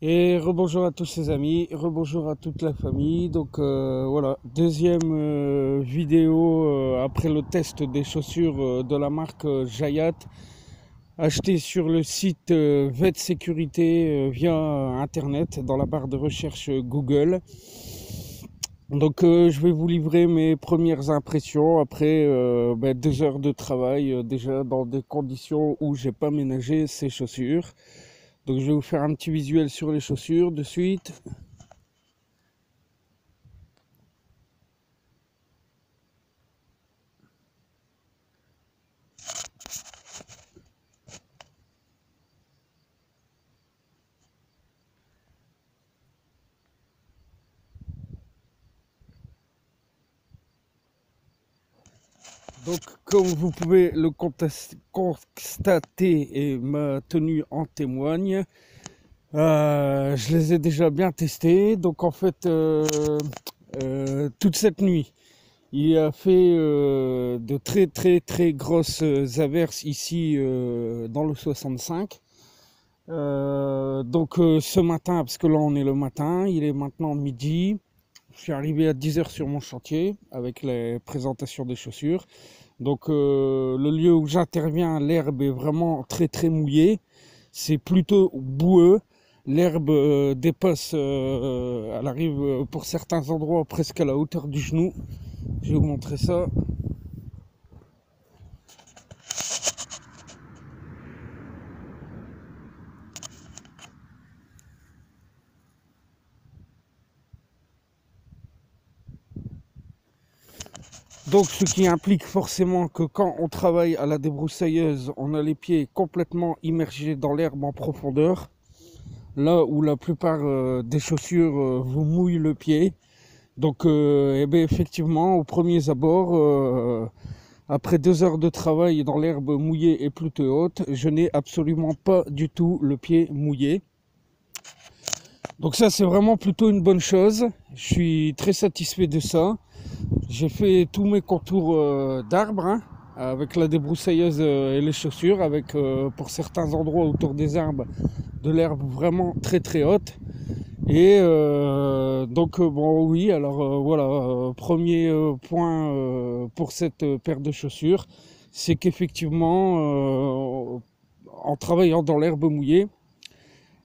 Et rebonjour à tous ses amis, rebonjour à toute la famille. Donc voilà, deuxième vidéo après le test des chaussures de la marque Jayat, achetées sur le site Vet Sécurité via Internet dans la barre de recherche Google. Donc je vais vous livrer mes premières impressions après 2 heures de travail déjà dans des conditions où j'ai pas ménagé ces chaussures. Donc je vais vous faire un petit visuel sur les chaussures de suite. Donc, comme vous pouvez le constater et ma tenue en témoigne, je les ai déjà bien testés. Donc, en fait, toute cette nuit, il a fait de très très très grosses averses ici dans le 65. Ce matin, parce que là on est le matin, il est maintenant midi. Je suis arrivé à 10 heures sur mon chantier avec les présentations des chaussures. Donc le lieu où j'interviens, l'herbe est vraiment très très mouillée. C'est plutôt boueux. L'herbe dépasse, elle arrive pour certains endroits presque à la hauteur du genou. Je vais vous montrer ça. Donc ce qui implique forcément que quand on travaille à la débroussailleuse, on a les pieds complètement immergés dans l'herbe en profondeur. Là où la plupart des chaussures vous mouillent le pied. Donc effectivement, aux premiers abords, après 2 heures de travail dans l'herbe mouillée et plutôt haute, je n'ai absolument pas du tout le pied mouillé. Donc ça, c'est vraiment plutôt une bonne chose. Je suis très satisfait de ça. J'ai fait tous mes contours d'arbres hein, avec la débroussailleuse et les chaussures, avec pour certains endroits autour des arbres de l'herbe vraiment très très haute. Et bon oui, alors voilà, premier point pour cette paire de chaussures, c'est qu'effectivement, en travaillant dans l'herbe mouillée,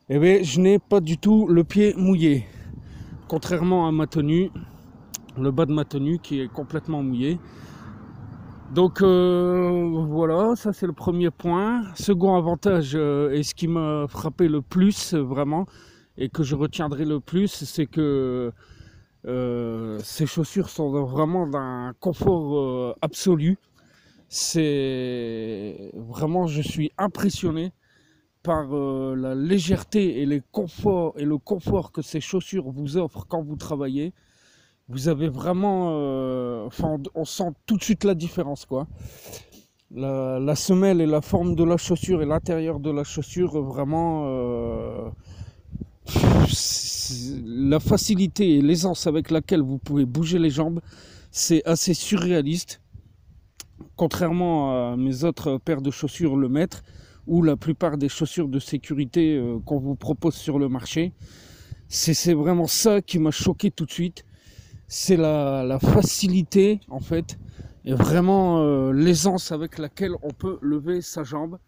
eh bien, je n'ai pas du tout le pied mouillé, contrairement à ma tenue, le bas de ma tenue qui est complètement mouillé. Donc voilà, ça c'est le premier point. Second avantage, et ce qui m'a frappé le plus vraiment, et que je retiendrai le plus, c'est que ces chaussures sont vraiment d'un confort absolu. C'est vraiment, je suis impressionné par la légèreté et les conforts et le confort que ces chaussures vous offrent quand vous travaillez. Vous avez vraiment, enfin, on sent tout de suite la différence, quoi. La semelle et la forme de la chaussure et l'intérieur de la chaussure, vraiment, la facilité et l'aisance avec laquelle vous pouvez bouger les jambes, c'est assez surréaliste. Contrairement à mes autres paires de chaussures Le Maître, ou la plupart des chaussures de sécurité qu'on vous propose sur le marché, c'est vraiment ça qui m'a choqué tout de suite. C'est la facilité, en fait, et vraiment l'aisance avec laquelle on peut lever sa jambe.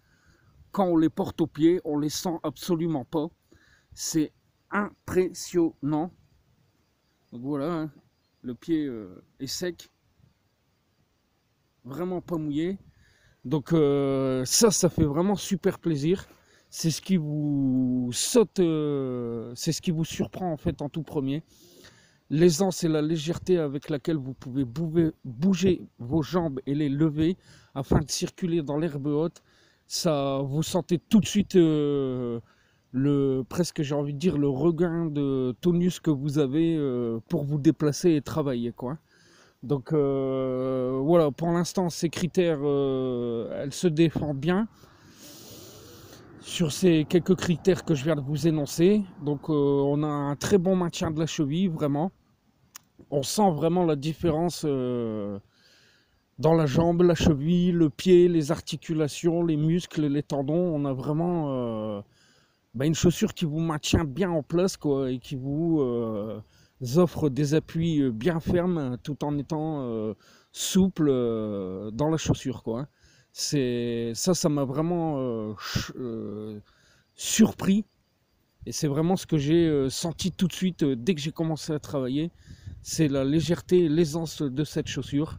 Quand on les porte aux pieds, on les sent absolument pas. C'est impressionnant. Donc voilà, hein, le pied est sec, vraiment pas mouillé. Donc ça fait vraiment super plaisir. C'est ce qui vous saute, c'est ce qui vous surprend en fait en tout premier. L'aisance et la légèreté avec laquelle vous pouvez bouger vos jambes et les lever afin de circuler dans l'herbe haute. Ça, vous sentez tout de suite presque j'ai envie de dire le regain de tonus que vous avez pour vous déplacer et travailler quoi. Donc voilà, pour l'instant ces critères elles se défendent bien sur ces quelques critères que je viens de vous énoncer. Donc on a un très bon maintien de la cheville vraiment. On sent vraiment la différence dans la jambe, la cheville, le pied, les articulations, les muscles, les tendons. On a vraiment bah, une chaussure qui vous maintient bien en place, quoi, et qui vous offre des appuis bien fermes tout en étant souple dans la chaussure, quoi. Ça m'a vraiment surpris, et c'est vraiment ce que j'ai senti tout de suite dès que j'ai commencé à travailler. C'est la légèreté et l'aisance de cette chaussure.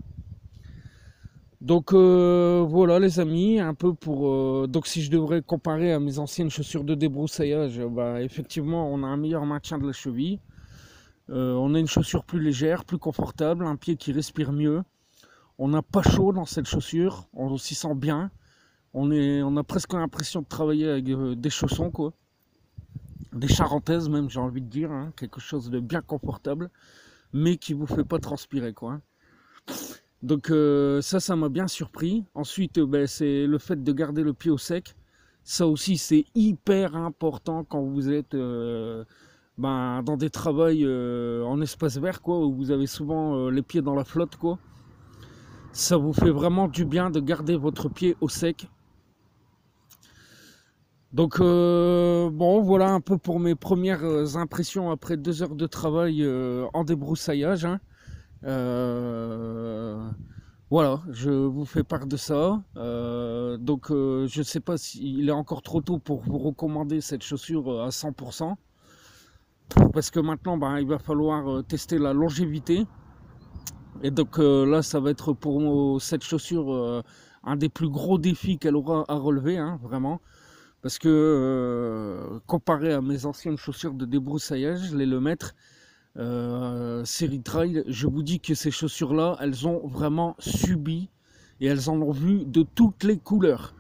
Donc voilà les amis, un peu pour... donc si je devrais comparer à mes anciennes chaussures de débroussaillage, bah, effectivement on a un meilleur maintien de la cheville. On a une chaussure plus légère, plus confortable, un pied qui respire mieux. On n'a pas chaud dans cette chaussure, on s'y sent bien. On a presque l'impression de travailler avec des chaussons, quoi. Des charentaises même, j'ai envie de dire, hein. Quelque chose de bien confortable, mais qui vous fait pas transpirer, quoi. Donc ça m'a bien surpris. Ensuite, ben, c'est le fait de garder le pied au sec. Ça aussi, c'est hyper important quand vous êtes ben, dans des travails en espace vert, quoi, où vous avez souvent les pieds dans la flotte, quoi. Ça vous fait vraiment du bien de garder votre pied au sec. Donc bon, voilà un peu pour mes premières impressions après 2 heures de travail en débroussaillage, hein. Euh, Voilà, je vous fais part de ça. Donc, je ne sais pas s'il est encore trop tôt pour vous recommander cette chaussure à 100%. Parce que maintenant, ben, il va falloir tester la longévité. Et donc là, ça va être pour cette chaussure un des plus gros défis qu'elle aura à relever, hein, vraiment. Parce que comparé à mes anciennes chaussures de débroussaillage, les Lemaitre, série trail, je vous dis que ces chaussures-là, elles ont vraiment subi et elles en ont vu de toutes les couleurs.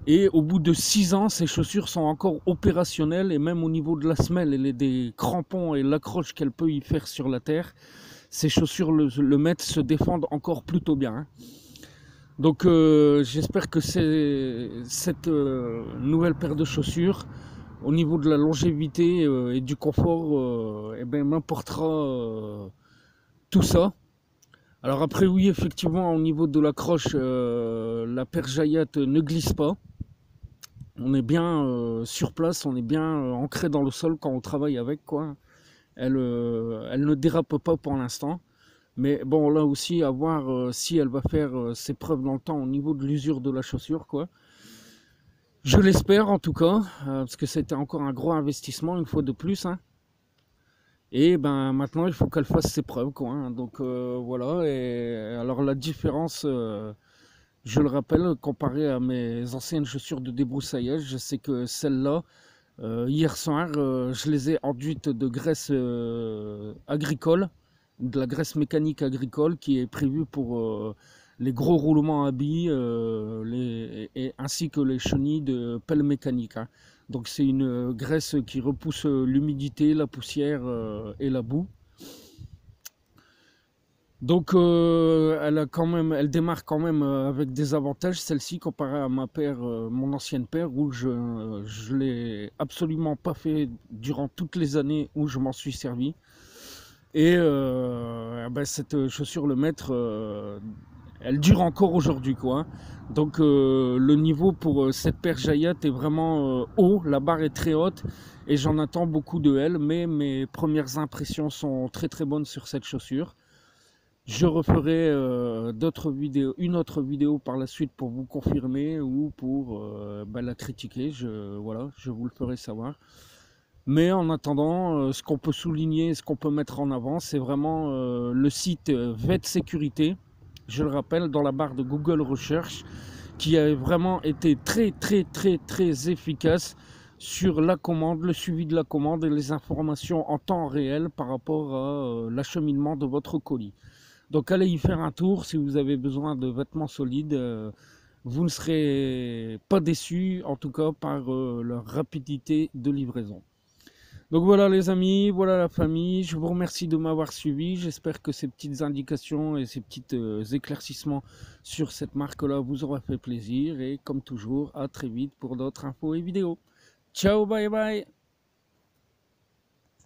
Et au bout de 6 ans, ces chaussures sont encore opérationnelles et même au niveau de la semelle et des crampons et l'accroche qu'elle peut y faire sur la terre, ces chaussures le Met se défendent encore plutôt bien, hein. Donc j'espère que cette nouvelle paire de chaussures, au niveau de la longévité et du confort, eh ben, m'apportera tout ça. Alors après oui, effectivement, au niveau de l'accroche, la paire Jayat ne glisse pas. On est bien sur place, on est bien ancré dans le sol quand on travaille avec, quoi. Elle ne dérape pas pour l'instant. Mais bon, là aussi, à voir si elle va faire ses preuves dans le temps au niveau de l'usure de la chaussure, quoi. Je l'espère en tout cas, parce que c'était encore un gros investissement, une fois de plus, hein. Et ben maintenant, il faut qu'elle fasse ses preuves, quoi, hein. Donc voilà. Et alors la différence, je le rappelle, comparé à mes anciennes chaussures de débroussaillage, c'est que celles-là, hier soir, je les ai enduites de graisse agricole, de la graisse mécanique agricole qui est prévue pour les gros roulements à billes ainsi que les chenilles de pelle mécanique, hein. Donc c'est une graisse qui repousse l'humidité, la poussière et la boue. Donc elle démarre quand même avec des avantages, celle-ci, comparée à ma paire, mon ancienne paire, où je l'ai absolument pas fait durant toutes les années où je m'en suis servi. Et ben, cette chaussure, le Maître, elle dure encore aujourd'hui, quoi. Donc le niveau pour cette paire Jayat est vraiment haut, la barre est très haute et j'en attends beaucoup de elle, mais mes premières impressions sont très très bonnes sur cette chaussure. Je referai une autre vidéo par la suite pour vous confirmer ou pour ben, la critiquer. Voilà, je vous le ferai savoir. Mais en attendant, ce qu'on peut souligner, ce qu'on peut mettre en avant, c'est vraiment le site VET Sécurité. Je le rappelle, dans la barre de Google Recherche, qui a vraiment été très très très très efficace sur la commande, le suivi de la commande et les informations en temps réel par rapport à l'acheminement de votre colis. Donc allez y faire un tour si vous avez besoin de vêtements solides. Vous ne serez pas déçus, en tout cas par leur rapidité de livraison. Donc voilà les amis, voilà la famille, je vous remercie de m'avoir suivi. J'espère que ces petites indications et ces petits éclaircissements sur cette marque-là vous aura fait plaisir. Et comme toujours, à très vite pour d'autres infos et vidéos. Ciao, bye bye.